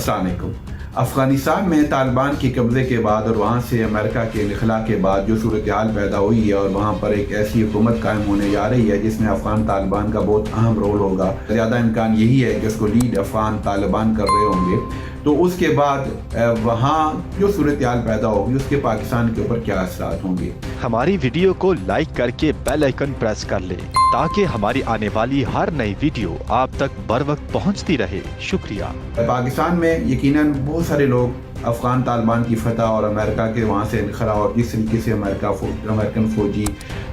अस्सलाम वालेकुम। अफ़गानिस्तान में तालिबान के कब्ज़े के बाद और वहाँ से अमेरिका के इनखला के बाद जो सूरत हाल पैदा हुई है और वहाँ पर एक ऐसी हुकूमत कायम होने जा रही है जिसमें अफ़गान तालिबान का बहुत अहम रोल होगा। ज़्यादा इम्कान यही है कि उसको लीड अफ़गान तालिबान कर रहे होंगे। तो उसके बाद वहाँ जो सूरत हाल पैदा होगी उसके पाकिस्तान के ऊपर क्या असरात होंगे। हमारी वीडियो को लाइक करके बेल आइकन प्रेस कर ले ताकि हमारी आने वाली हर नई वीडियो आप तक बर वक्त पहुँचती रहे। शुक्रिया। पाकिस्तान में यकीनन बहुत सारे लोग अफ़गान तालिबान की फतह और अमेरिका के वहाँ से इनखला और जिस तरीके से अमेरिकन फ़ौजी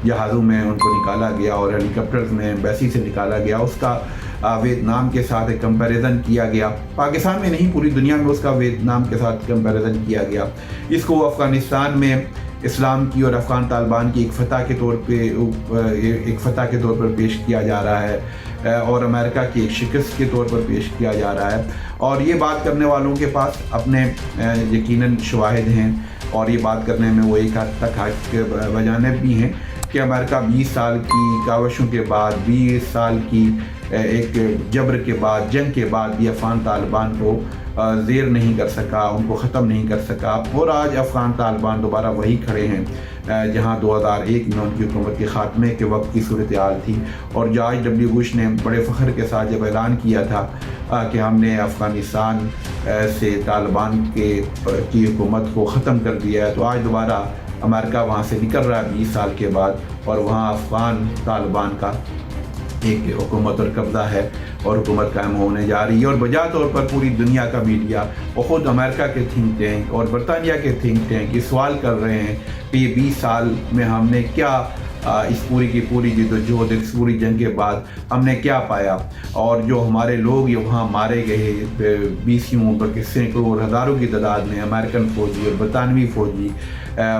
जहाज़ों में उनको निकाला गया और हेलीकॉप्टर्स में एम्बेसी से निकाला गया, उसका वियतनाम के साथ एक कंपैरिजन किया गया। पाकिस्तान में नहीं, पूरी दुनिया में उसका वियतनाम के साथ कंपैरिजन किया गया। इसको अफ़गानिस्तान में इस्लाम की और अफ़गान तालिबान की एक फ़तह के तौर पर पेश किया जा रहा है और अमेरिका की एक शिकस्त के तौर पर पेश किया जा रहा है। और ये बात करने वालों के पास अपने यकीनन शवाहिद हैं और ये बात करने में वो एक हद तक हक बजानिब भी हैं कि अमेरिका 20 साल की कावशों के बाद, 20 साल की एक जबर के बाद, जंग के बाद भी अफ़गान तालिबान को ज़ेर नहीं कर सका, उनको ख़त्म नहीं कर सका। और आज अफ़गान तालिबान दोबारा वही खड़े हैं जहां 2001 में उनकी हुकूमत के ख़ात्मे के वक्त की सूरत हाल थी। और जॉर्ज डब्ल्यू बुश ने बड़े फ़ख्र के साथ जब ऐलान किया था कि हमने अफ़गानिस्तान से तालिबान की हुकूमत को ख़त्म कर दिया है, तो आज दोबारा अमेरिका वहाँ से निकल रहा है 20 साल के बाद और वहाँ अफ़गान तालिबान का एक हुकूमत और कब्ज़ा है और हुकूमत कायम होने जा रही है। और बजा तौर पर पूरी दुनिया का मीडिया और ख़ुद अमेरिका के थिंक टैंक और बरतानिया के थिंक टैंक ये सवाल कर रहे हैं कि ये 20 साल में हमने क्या इस पूरी की पूरी जद्दोजहद, इस पूरी जंग के बाद हमने क्या पाया। और जो हमारे लोग ये वहाँ मारे गए 20 बल्कि सैकड़ों और हज़ारों की तादाद में अमेरिकन फ़ौजी और बरतानवी फ़ौजी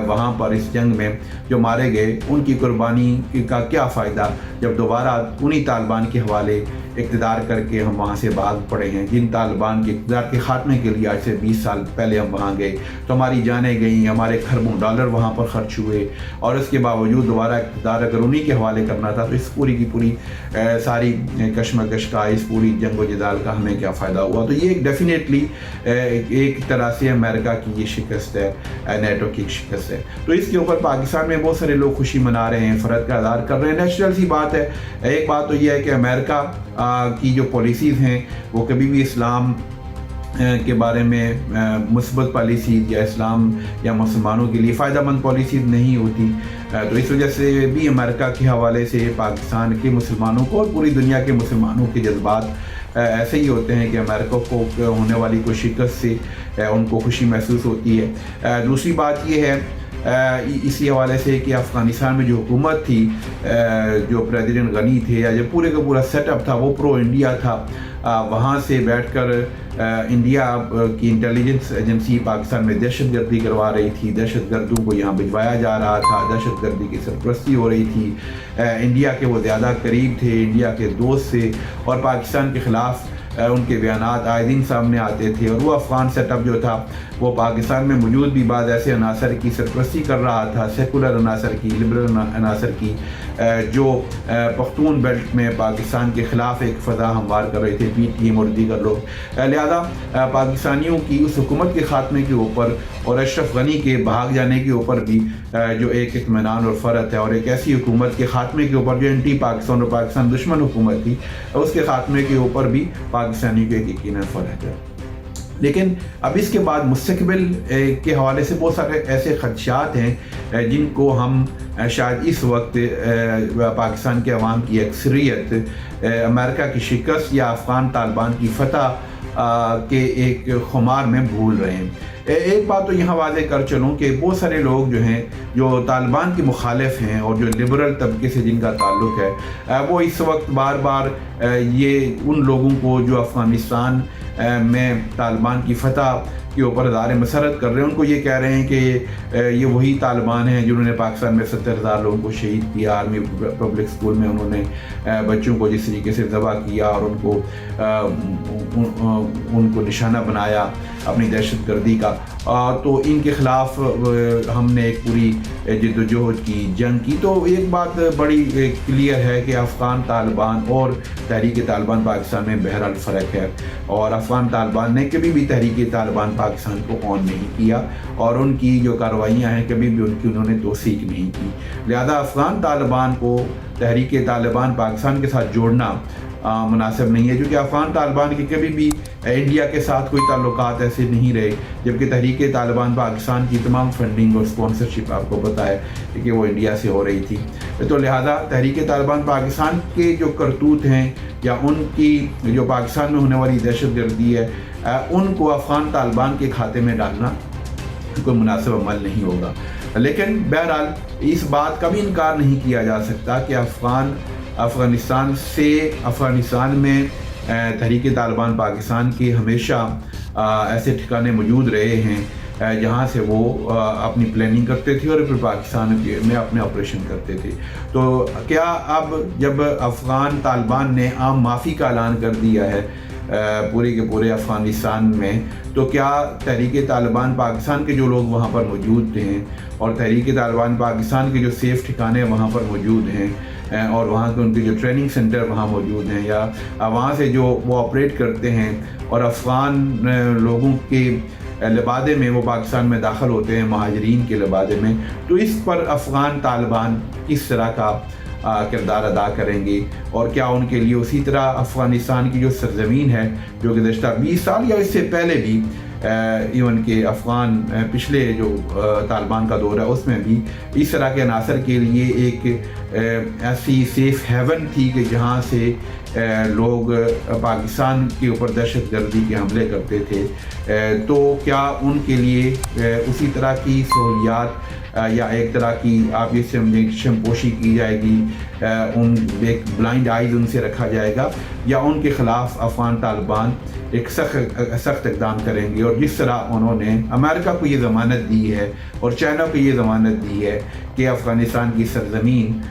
वहाँ पर इस जंग में जो मारे गए, उनकी कुर्बानी का क्या फ़ायदा जब दोबारा उन्हीं तालिबान के हवाले इक़्तिदार करके हम वहाँ से भाग पड़े हैं। जिन तालिबान के इक़्तिदार के ख़ात्मे के लिए आज से 20 साल पहले हम वहाँ गए तो हमारी जानें गई, हमारे खरबों डॉलर वहाँ पर ख़र्च हुए और उसके बावजूद दोबारा इक़्तिदार अगर उन्हीं के हवाले करना था तो इस पूरी की पूरी सारी कशमकश का, इस पूरी जंग व जदाल का हमें क्या फ़ायदा हुआ। तो ये डेफिनेटली एक तरह से अमेरिका की ये शिकस्त है, नेटो की शिकस्त है। तो इसके ऊपर पाकिस्तान में बहुत सारे लोग खुशी मना रहे हैं, फ़र्क का इज़हार कर रहे हैं। नेचुरल सी बात है। एक बात तो यह है कि अमेरिका की जो पॉलिसीज़ हैं वो कभी भी इस्लाम के बारे में मुस्बत पॉलिसीज़ या इस्लाम या मुसलमानों के लिए फ़ायदेमंद पॉलिसीज़ नहीं होती। तो इस वजह से भी अमेरिका के हवाले से पाकिस्तान के मुसलमानों को और पूरी दुनिया के मुसलमानों के जज्बात ऐसे ही होते हैं कि अमेरिका को होने वाली कोई शिकस्त से उनको खुशी महसूस होती है। दूसरी बात यह है इसी हवाले से कि अफ़गानिस्तान में जो हुकूमत थी, जो प्रेसिडेंट गनी थे या जो पूरे का पूरा सेटअप था वो प्रो इंडिया था। वहाँ से बैठकर इंडिया की इंटेलिजेंस एजेंसी पाकिस्तान में दहशतगर्दी करवा रही थी, दहशतगर्दों को यहाँ भिजवाया जा रहा था, दहशतगर्दी की सरपरस्ती हो रही थी। इंडिया के वो ज़्यादा करीब थे, इंडिया के दोस्त थे और पाकिस्तान के ख़िलाफ़ उनके बयानात आए दिन सामने आते थे। और वो अफ़गान सेटअप जो था वो पाकिस्तान में मौजूद भी बाद ऐसे अनासर की सरपरस्ती कर रहा था, सेकुलर अनासर की, लिबरल अनासर की, जो पख्तून बेल्ट में पाकिस्तान के ख़िलाफ़ एक फ़ज़ा हमवार कर रहे थे, PTM और दीगर लोग। लिहाजा पाकिस्तानियों की उस हुकूमत के ख़ात्मे के ऊपर और अशरफ गनी के भाग जाने के ऊपर भी जो एक इत्मीनान और फ़र्क है और एक ऐसी हुकूमत के ख़ात्मे के ऊपर जो एंटी पाकिस्तान और पाकिस्तान दुश्मन हुकूमत थी, उसके ख़ात्मे के ऊपर भी पाकिस्तानी को एक यकीनन फ़र्क है। लेकिन अब इसके बाद मुस्तक़बिल के हवाले से बहुत सारे ऐसे ख़दशात हैं जिनको हम शायद इस वक्त पाकिस्तान के अवाम की अक्सरियत अमेरिका की शिकस्त या अफ़गान तालिबान की फतह के एक खुमार में भूल रहे हैं। एक बात तो यहाँ वाज़ेह कर चलूँ कि बहुत सारे लोग जो हैं जो तालिबान के मुखालिफ हैं और जो लिबरल तबके से जिनका ताल्लुक़ है, वो इस वक्त बार बार ये उन लोगों को जो अफ़गानिस्तान में तालिबान की फतह के ऊपर इज़हार मसरत कर रहे हैं, उनको ये कह रहे हैं कि ये वही तालिबान हैं जिन्होंने पाकिस्तान में 70,000 लोगों को शहीद किया, आर्मी पब्लिक स्कूल में उन्होंने बच्चों को जिस तरीके से ज़बह किया और उनको निशाना बनाया। अपनी दहशत गर्दी का। तो इनके ख़िलाफ़ हमने एक पूरी जद्दोजहद की, जंग की। तो एक बात बड़ी क्लियर है कि अफ़गान तालिबान और तहरीक तालिबान पाकिस्तान में बहरहाल फ़र्क है, और अफ़गान तालिबान ने कभी भी तहरीक तालिबान पाकिस्तान को ऑन नहीं किया, और उनकी जो कार्रवाइयाँ हैं कभी भी उनकी उन्होंने तौसीक नहीं की। लिहाजा अफ़गान तालिबान को तहरीक तालिबान पाकिस्तान के साथ जोड़ना मुनासिब नहीं है, क्योंकि अफ़गान तालिबान के कभी भी इंडिया के साथ कोई ताल्लुकात ऐसे नहीं रहे, जबकि तहरीक तालिबान पाकिस्तान की तमाम फंडिंग और स्पॉन्सरशिप आपको पता है कि वो इंडिया से हो रही थी। तो लिहाजा तहरीक तालिबान पाकिस्तान के जो करतूत हैं या उनकी जो पाकिस्तान में होने वाली दहशत गर्दी है, उनको अफ़गान तालिबान के खाते में डालना कोई मुनासिब अमल नहीं होगा। लेकिन बहरहाल इस बात का भी इनकार नहीं किया जा सकता कि अफ़गानिस्तान में तहरीक तालिबान पाकिस्तान के हमेशा ऐसे ठिकाने मौजूद रहे हैं जहाँ से वो अपनी प्लानिंग करते थे और फिर पाकिस्तान में अपने ऑपरेशन करते थे। तो क्या अब जब अफ़गान तालिबान ने आम माफ़ी का ऐलान कर दिया है पूरे के पूरे अफ़गानिस्तान में, तो क्या तहरीक तालिबान पाकिस्तान के जो लोग वहाँ पर मौजूद हैं और तहरीक तालिबान पाकिस्तान के जो सेफ़ ठिकाने वहाँ पर मौजूद हैं और वहाँ के उनके जो ट्रेनिंग सेंटर वहाँ मौजूद हैं या वहाँ से जो वो ऑपरेट करते हैं और अफ़गान लोगों के लबादे में वो पाकिस्तान में दाखिल होते हैं, महाजरीन के लबादे में, तो इस पर अफ़गान तालिबान किस तरह का किरदार अदा करेंगे, और क्या उनके लिए उसी तरह अफ़गानिस्तान की जो सरज़मीन है जो कि गुज़श्ता 20 साल या इससे पहले भी इवन के अफ़गान पिछले जो तालिबान का दौर है उसमें भी इस तरह के अनासर के लिए एक ऐसी सेफ़ हेवन थी कि जहाँ से लोग पाकिस्तान के ऊपर दहशत गर्दी के हमले करते थे, तो क्या उनके लिए उसी तरह की सहूलियात या एक तरह की आप ये समझें शमपोशी की जाएगी, उन एक ब्लाइंड आइज उनसे रखा जाएगा, या उनके ख़िलाफ़ अफ़गान तालिबान एक सख्त इक़दाम करेंगे। और जिस तरह उन्होंने अमेरिका को ये ज़मानत दी है और चाइना को ये ज़मानत दी है कि अफ़गानिस्तान की सरज़मीन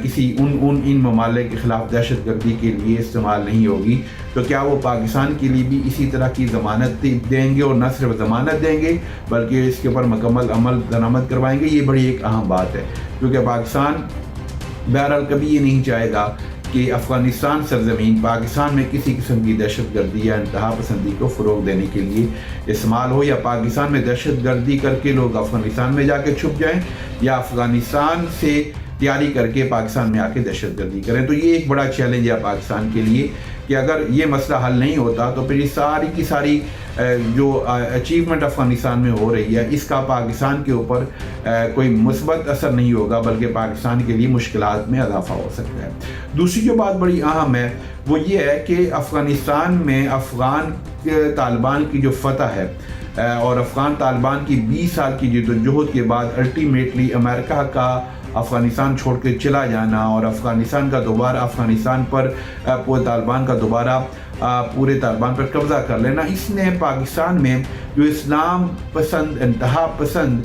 किसी इन ममालिक के ख़िलाफ़ दहशत गर्दी के लिए इस्तेमाल नहीं होगी, तो क्या वो पाकिस्तान के लिए भी इसी तरह की ज़मानत देंगे, और न सिर्फ ज़मानत देंगे बल्कि इसके ऊपर मुकम्मल अमल दरामद करवाएंगे? ये बड़ी एक अहम बात है, क्योंकि पाकिस्तान बहरहाल कभी ये नहीं चाहेगा कि अफ़गानिस्तान सरज़मीन पाकिस्तान में किसी किस्म की दहशत गर्दी या इंतहा पसंदी को फ़रोग़ देने के लिए इस्तेमाल हो, या पाकिस्तान में दहशत गर्दी करके लोग अफ़गानिस्तान में जाके छुप जाएं, या अफ़गानिस्तान से तैयारी करके पाकिस्तान में आके दहशत गर्दी करें। तो ये एक बड़ा चैलेंज है पाकिस्तान के लिए कि अगर ये मसला हल नहीं होता तो फिर ये सारी की सारी जो अचीवमेंट अफ़गानिस्तान में हो रही है इसका पाकिस्तान के ऊपर कोई मुस्बत असर नहीं होगा, बल्कि पाकिस्तान के लिए मुश्किलात में इजाफा हो सकता है। दूसरी जो बात बड़ी अहम है वो ये है कि अफ़गानिस्तान में अफ़गान तालिबान की जो फतह है और अफ़गान तालिबान की 20 साल की जद्दोजहद के बाद अल्टीमेटली अमेरिका का अफ़गानिस्तान छोड़ के चला जाना और अफ़गानिस्तान का दोबारा अफ़गानिस्तान पर पूरे तालिबान का दोबारा पूरे तालिबान पर कब्ज़ा कर लेना, इसने पाकिस्तान में जो इस्लाम पसंद इंतहा पसंद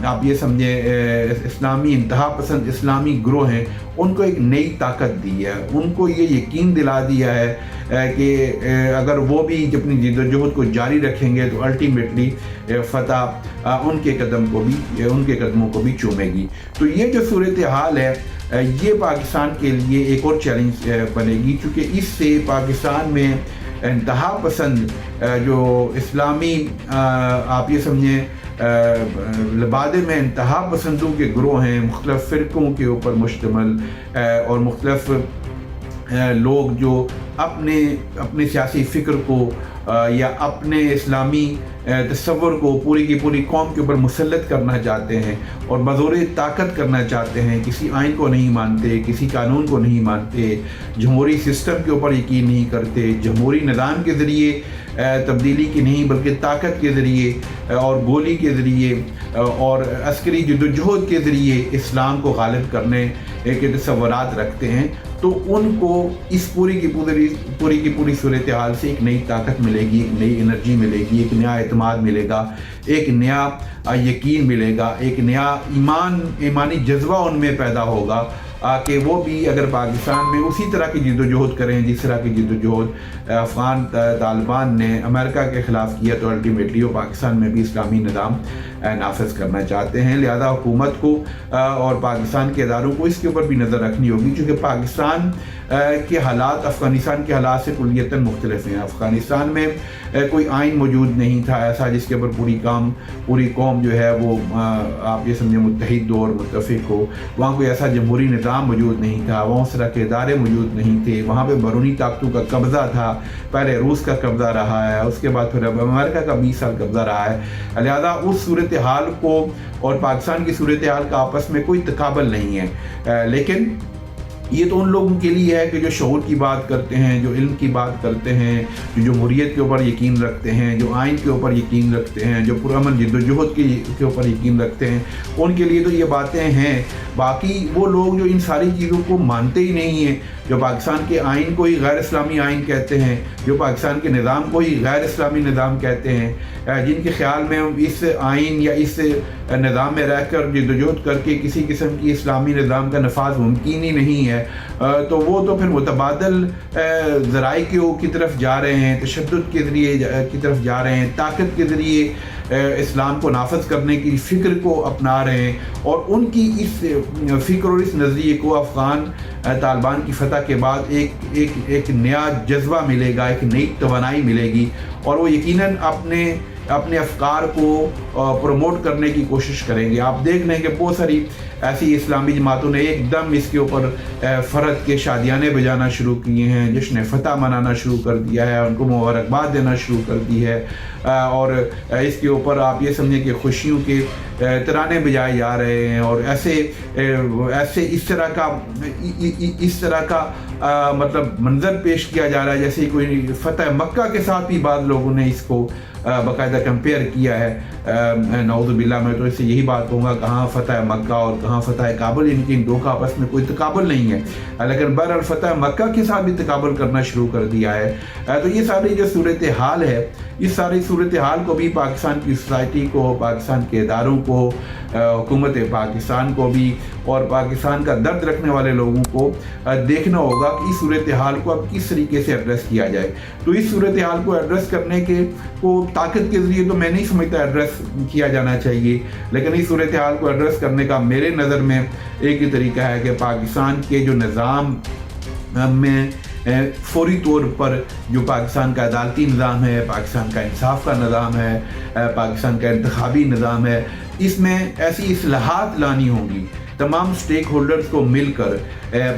आप ये समझे इस्लामी इंतहा पसंद इस्लामी ग्रोह हैं उनको एक नई ताकत दी है। उनको ये यकीन दिला दिया है कि अगर वो भी अपनी जद्दोजहद को जारी रखेंगे तो अल्टीमेटली फतह उनके कदमों को भी चूमेगी। तो ये जो सूरत हाल है ये पाकिस्तान के लिए एक और चैलेंज बनेगी, क्योंकि इससे पाकिस्तान में इंतहा पसंद जो इस्लामी आप ये समझें लबादे में इंतहा पसंदों के ग्रोह हैं, मुख्तलिफ फ़िरक़ों के ऊपर मुश्तमिल और मुख्तलिफ लोग जो अपने सियासी फ़िक्र को या अपने इस्लामी तस्वुर को पूरी की पूरी कौम के ऊपर मुसल्लत करना चाहते हैं और बज़ोर ताकत करना चाहते हैं, किसी आइन को नहीं मानते, किसी कानून को नहीं मानते, जमहूरी सिस्टम के ऊपर यकीन नहीं करते, जमहूरी निज़ाम के ज़रिए तब्दीली की नहीं बल्कि ताकत के ज़रिए और गोली के ज़रिए और अस्करी जद्दोजहद के ज़रिए इस्लाम को गालिब करने के तस्वुरात रखते हैं, तो उनको इस पूरी की पूरी सूरत हाल से एक नई ताकत मिलेगी, एक नई एनर्जी मिलेगी, एक नया एतमाद मिलेगा, एक नया यकीन मिलेगा, एक नया ईमानी जज्बा उनमें पैदा होगा कि वो भी अगर पाकिस्तान में उसी तरह की जद्दोजहद करें जिस तरह की जद्दोजहद अफ़गान तालिबान ने अमेरिका के ख़िलाफ़ किया, तो अल्टीमेटली वो पाकिस्तान में भी इस्लामी निज़ाम नाफिज करना चाहते हैं। लिहाजा हुकूमत को और पाकिस्तान के इदारों को इसके ऊपर भी नज़र रखनी होगी, क्योंकि पाकिस्तान के हालात अफ़गानिस्तान के हालात से कुल्लियतन मुख्तलिफ हैं। अफ़गानिस्तान में कोई आइन मौजूद नहीं था ऐसा जिसके ऊपर पूरी कौम जो है वो आप ये समझे मुत्तहिद हो और मुत्तफ़िक हो। वहाँ कोई ऐसा जमहूरी निज़ाम मौजूद नहीं था, वहाँ उस तरह के इदारे मौजूद नहीं थे, वहाँ पे बैरूनी ताकतों का कब्ज़ा था। पहले रूस का कब्ज़ा रहा है, उसके बाद फिर अमेरिका का 20 साल कब्ज़ा रहा है। लिहाजा उस सूरत हाल को और पाकिस्तान की सूरत हाल का आपस में कोई तकाबल नहीं है। लेकिन ये तो उन लोगों के लिए है कि जो शऊर की बात करते हैं, जो इल्म की बात करते हैं, जो जमहूरियत के ऊपर यकीन रखते हैं, जो आइन के ऊपर यकीन रखते हैं, जो पुरअमन जद्दोजहद के ऊपर यकीन रखते हैं, उनके लिए तो ये बातें हैं। बाकी वो लोग जो इन सारी चीज़ों को मानते ही नहीं हैं, जो पाकिस्तान के आइन को ही गैर इस्लामी आइन कहते हैं, जो पाकिस्तान के निज़ाम को ही गैर इस्लामी निज़ाम कहते हैं, जिनके ख्याल में इस आइन या इस निज़ाम में रहकर जद्दोजहद करके किसी किस्म की इस्लामी निज़ाम का नफाज मुमकिन ही नहीं है, तो वो तो फिर मुतबादल ज़राए की तरफ जा रहे हैं, तशद्दुद के ज़रिए की तरफ जा रहे हैं, ताकत के ज़रिए इस्लाम को नाफज करने की फ़िक्र को अपना रहे हैं। और उनकी इस फ़िक्र और इस नज़रिए को अफ़गान तालिबान की फ़तह के बाद एक नया जज्बा मिलेगा, एक नई तवानाई मिलेगी, और वो यकीनन अपने अफ़कार को प्रमोट करने की कोशिश करेंगे। आप देख लें कि बहुत सारी ऐसी इस्लामी जमातों ने एकदम इसके ऊपर फ़र्द के शादियाने बजाना शुरू किए हैं, जश्न फ़तह मनाना शुरू कर दिया है, उनको मुबारकबाद देना शुरू कर दी है, और इसके ऊपर आप ये समझें कि खुशियों के तराने बजाए जा रहे हैं। और ऐसे इस तरह का मतलब मंजर पेश किया जा रहा है जैसे कोई फ़तह मक्का के साथ भी बाद लोगों ने इसको बाकायदा कंपेयर किया है। नऊज़ुबिल्लाह, मैं तो इससे यही बात कहूँगा, कहाँ फ़तह मक्का और कहाँ फ़तह काबुल, इनकी इन दो का आपस में कोई तकाबुल नहीं है। लेकिन बहरहाल फ़तह मक्का के साथ भी तकाबुल करना शुरू कर दिया है। तो ये सारी जो सूरत हाल है, इस सारी सूरत हाल को भी पाकिस्तान की सोसाइटी को, पाकिस्तान के इदारों को, हुकूमत पाकिस्तान को भी और पाकिस्तान का दर्द रखने वाले लोगों को देखना होगा कि इस सूरत हाल को अब किस तरीके से एड्रेस किया जाए। तो इस सूरत हाल को एड्रेस करने को ताकत के ज़रिए तो मैं नहीं समझता एड्रेस किया जाना चाहिए, लेकिन इस सूरत हाल को एड्रेस करने का मेरे नज़र में एक ही तरीका है कि पाकिस्तान के जो निज़ाम में फौरी तौर पर जो पाकिस्तान का अदालती निज़ाम है, पाकिस्तान का इंसाफ का निज़ाम है, पाकिस्तान का इंतखाबी निज़ाम है, इसमें ऐसी इस्लाहात लानी होंगी। तमाम स्टेक होल्डर्स को मिलकर,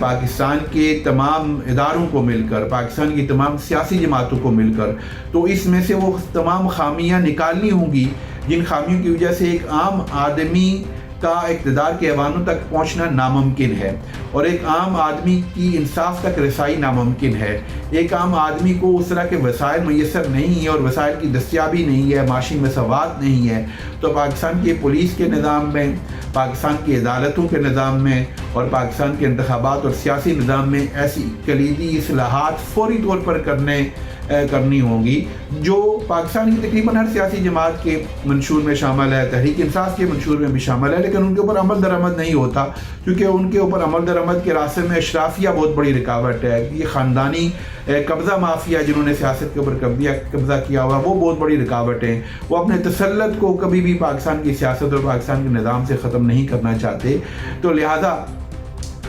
पाकिस्तान के तमाम इदारों को मिलकर, पाकिस्तान की तमाम सियासी जमातों को मिलकर, तो इसमें से वो तमाम खामियां निकालनी होंगी जिन खामियों की वजह से एक आम आदमी का इक़्तिदार के ऐवानों तक पहुंचना नामुमकिन है, और एक आम आदमी की इंसाफ तक रसाई नामुमकिन है। एक आम आदमी को उस तरह के वसाइल मैसर नहीं है और वसाइल की दस्तियाबी नहीं है, माशी मसवात नहीं है। तो पाकिस्तान के पुलिस के निज़ाम में, पाकिस्तान की अदालतों के निज़ाम में और पाकिस्तान के इंतखाबात और सियासी निज़ाम में ऐसी कलीदी इस्लाहात फौरी तौर पर करनी होंगी जो पाकिस्तान की तकरीबन हर सियासी जमात के मंशूर में शामिल है, तहरीक इंसाफ के मंशूर में भी शामिल है, लेकिन उनके ऊपर अमल दरामद नहीं होता, क्योंकि उनके ऊपर अमल दरामद के रास्ते में अशराफिया बहुत बड़ी रुकावट है। ये ख़ानदानी कब्ज़ा माफिया जिन्होंने सियासत के ऊपर कब्ज़ा किया हुआ, वो बहुत बड़ी रुकावट है। वो अपने तसल्लुत को कभी भी पाकिस्तान की सियासत और पाकिस्तान के निज़ाम से ख़त्म नहीं करना चाहते। तो लिहाजा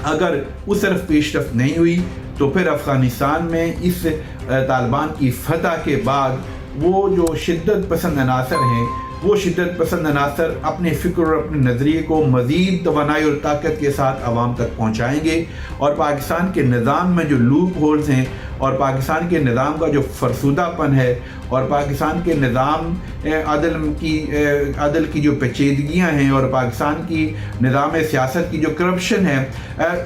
अगर उस तरफ पेशरफ नहीं हुई तो फिर अफ़गानिस्तान में इस तालिबान की फ़तह के बाद वो जो शिद्दत पसंद अनासर हैं, वो शिद्दत पसंद अनासर अपने फ़िक्र और अपने नज़रिए को मज़ीद तवानाई और ताकत के साथ आवाम तक पहुँचाएँगे, और पाकिस्तान के निज़ाम में जो लूप होल्स हैं और पाकिस्तान के निज़ाम का जो फरसुदापन है और पाकिस्तान के निज़ाम अदल की जो पेचीदगियाँ हैं और पाकिस्तान की निज़ाम सियासत की जो करप्शन है,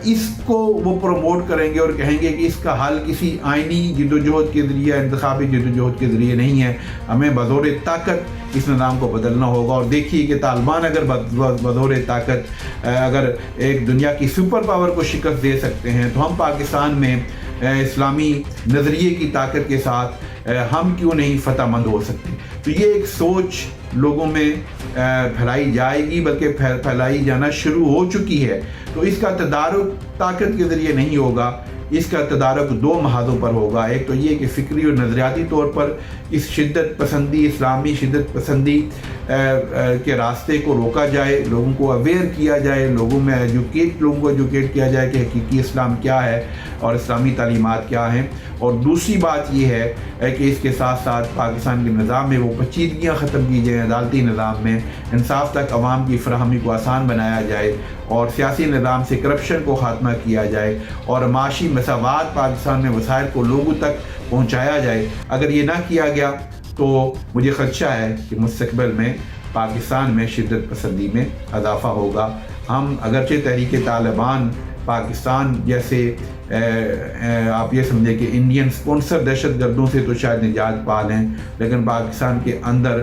इसको वो प्रमोट करेंगे और कहेंगे कि इसका हल किसी आइनी जद्दोजहद के ज़रिए, इंतखाबी जद्दोजहद के ज़रिए नहीं है, हमें बज़ौर ताकत इस निज़ाम को बदलना होगा। और देखिए कि तालिबान अगर बज़ौर ताकत अगर एक दुनिया की सुपर पावर को शिकस्त दे सकते हैं, तो हम पाकिस्तान में इस्लामी नज़रिए की ताकत के साथ ہم کیوں نہیں فتح مند ہو سکتے. تو یہ ایک سوچ لوگوں میں پھیلائی جائے گی، بلکہ پھیلائی جانا شروع ہو چکی ہے. تو اس کا تدارک طاقت کے ذریعے نہیں ہوگا، اس کا تدارک دو محاذوں پر ہوگا. ایک تو یہ کہ فکری اور نظریاتی طور پر اس شدت پسندی، اسلامی شدت پسندی کے راستے کو روکا جائے، لوگوں کو اویئر کیا جائے، لوگوں کو ایجوکیٹ کیا جائے کہ حقیقی اسلام کیا ہے اور اسلامی تعلیمات کیا ہیں. اور دوسری بات یہ ہے کہ اس کے ساتھ ساتھ پاکستان کے نظام میں وہ پیچیدگیاں ختم کی جائیں، عدالتی نظام میں انصاف تک عوام کی فراہمی کو آسان بنایا جائے، اور سیاسی نظام سے کرپشن کو خاتمہ کیا جائے، اور معاشی مساوات پاکستان میں وسائل کو لوگوں تک پہنچایا جائے. اگر یہ نہ کیا گیا تو مجھے خدشہ ہے کہ مستقبل میں پاکستان میں شدت پسندی میں اضافہ ہوگا. ہم اگرچہ تحریک طالبان پاکستان جیسے آپ یہ سمجھیں کہ انڈین سپانسر دہشت گردوں سے تو شاید نجات پا لیں، لیکن پاکستان کے اندر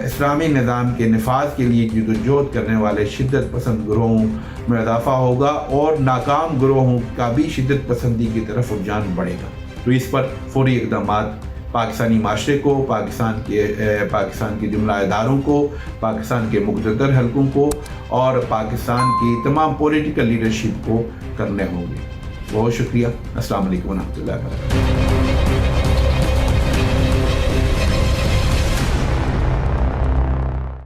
اسلامی نظام کے نفاذ کے لیے جدوجہد کرنے والے شدت پسند گروہوں میں اضافہ ہوگا، اور ناکام گروہوں کا بھی شدت پسندی کی طرف رجحان بڑھے گا. تو اس پر فوری اقدامات پاکستانی معاشرے کو، پاکستان کے جملہ اداروں کو، پاکستان کے مقتدر حلقوں کو اور پاکستان کی تمام پولیٹیکل لیڈرشپ کو کرنے ہوں گے. بہت شکریہ. السلام علیکم ورحمۃ اللہ وبرکاتہ.